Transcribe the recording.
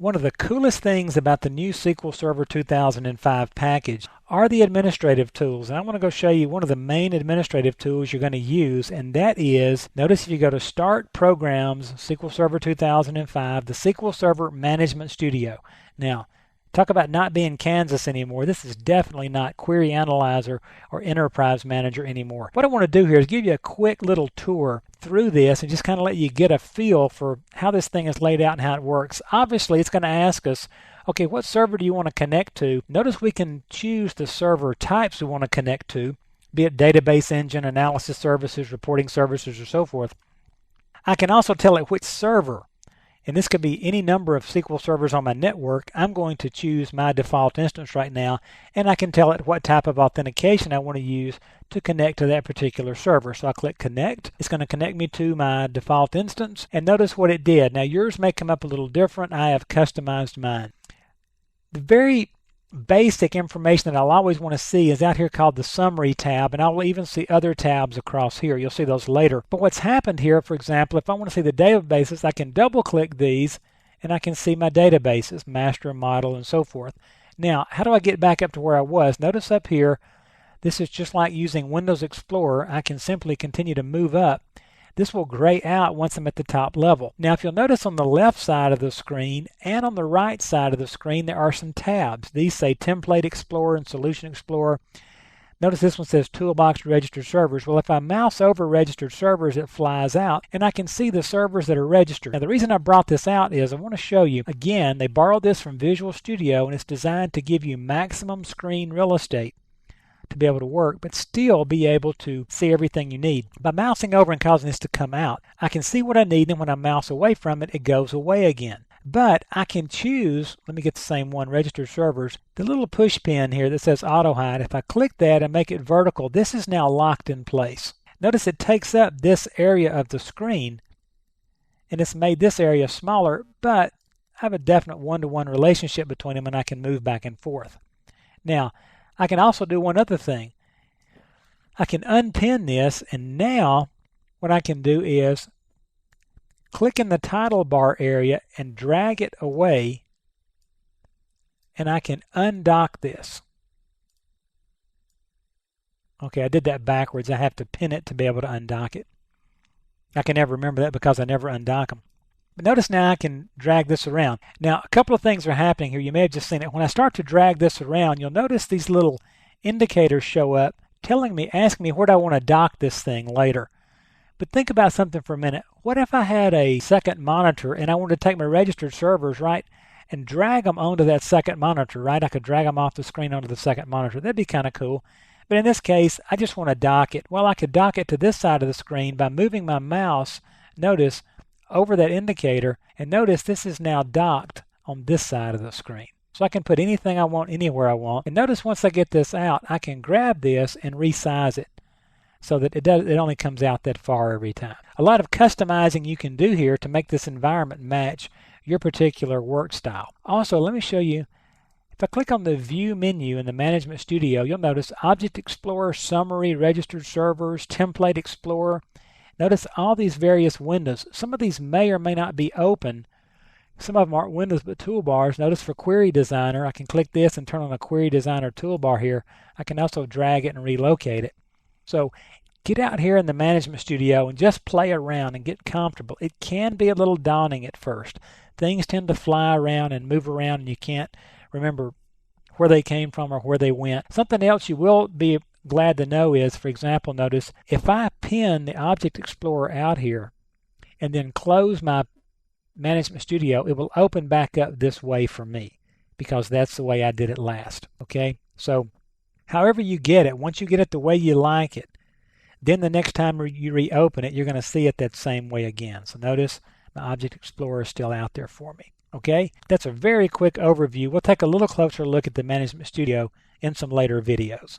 One of the coolest things about the new SQL Server 2005 package are the administrative tools. And I want to go show you one of the main administrative tools you're going to use, and that is, notice if you go to Start Programs, SQL Server 2005, the SQL Server Management Studio. Now, talk about not being Kansas anymore. This is definitely not Query Analyzer or Enterprise Manager anymore. What I want to do here is give you a quick little tour through this and just kind of let you get a feel for how this thing is laid out and how it works. Obviously, it's going to ask us, okay, what server do you want to connect to? Notice we can choose the server types we want to connect to, be it database engine, analysis services, reporting services, or so forth. I can also tell it which server. And this could be any number of SQL servers on my network. I'm going to choose my default instance right now, and I can tell it what type of authentication I want to use to connect to that particular server. So I click Connect. It's going to connect me to my default instance, and notice what it did. Now yours may come up a little different. I have customized mine. The very basic information that I'll always want to see is out here called the Summary tab, and I'll even see other tabs across here. You'll see those later. But what's happened here, for example, if I want to see the databases, I can double click these and I can see my databases, master, model, and so forth. Now, how do I get back up to where I was? Notice up here, this is just like using Windows Explorer. I can simply continue to move up. This will gray out once I'm at the top level. Now, if you'll notice on the left side of the screen and on the right side of the screen, there are some tabs. These say Template Explorer and Solution Explorer. Notice this one says Toolbox Registered Servers. Well, if I mouse over Registered Servers, it flies out, and I can see the servers that are registered. Now, the reason I brought this out is I want to show you, again, they borrowed this from Visual Studio, and it's designed to give you maximum screen real estate to be able to work, but still be able to see everything you need. By mousing over and causing this to come out, I can see what I need, and when I mouse away from it, it goes away again. But I can choose, let me get the same one, Registered Servers, the little push pin here that says Auto Hide. If I click that and make it vertical, this is now locked in place. Notice it takes up this area of the screen, and it's made this area smaller, but I have a definite one-to-one relationship between them, and I can move back and forth. Now, I can also do one other thing. I can unpin this, and now what I can do is click in the title bar area and drag it away, and I can undock this. Okay, I did that backwards. I have to pin it to be able to undock it. I can never remember that because I never undock them. But notice now I can drag this around. Now, a couple of things are happening here. You may have just seen it. When I start to drag this around, you'll notice these little indicators show up telling me, asking me where do I want to dock this thing later. But think about something for a minute. What if I had a second monitor and I wanted to take my registered servers, right, and drag them onto that second monitor, right? I could drag them off the screen onto the second monitor. That'd be kind of cool. But in this case, I just want to dock it. Well, I could dock it to this side of the screen by moving my mouse, notice, over that indicator, and notice this is now docked on this side of the screen. So I can put anything I want anywhere I want. And notice once I get this out, I can grab this and resize it so that it only comes out that far every time. A lot of customizing you can do here to make this environment match your particular work style. Also, let me show you, if I click on the View menu in the Management Studio, you'll notice Object Explorer, Summary, Registered Servers, Template Explorer. Notice all these various windows. Some of these may or may not be open. Some of them aren't windows but toolbars. Notice for Query Designer, I can click this and turn on a Query Designer toolbar here. I can also drag it and relocate it. So get out here in the Management Studio and just play around and get comfortable. It can be a little daunting at first. Things tend to fly around and move around, and you can't remember where they came from or where they went. Something else you will be glad to know is, for example, notice if I pin the Object Explorer out here and then close my Management Studio, it will open back up this way for me because that's the way I did it last. Okay, so however you get it, once you get it the way you like it, then the next time you reopen it, you're going to see it that same way again. So notice my Object Explorer is still out there for me. Okay, that's a very quick overview. We'll take a little closer look at the Management Studio in some later videos.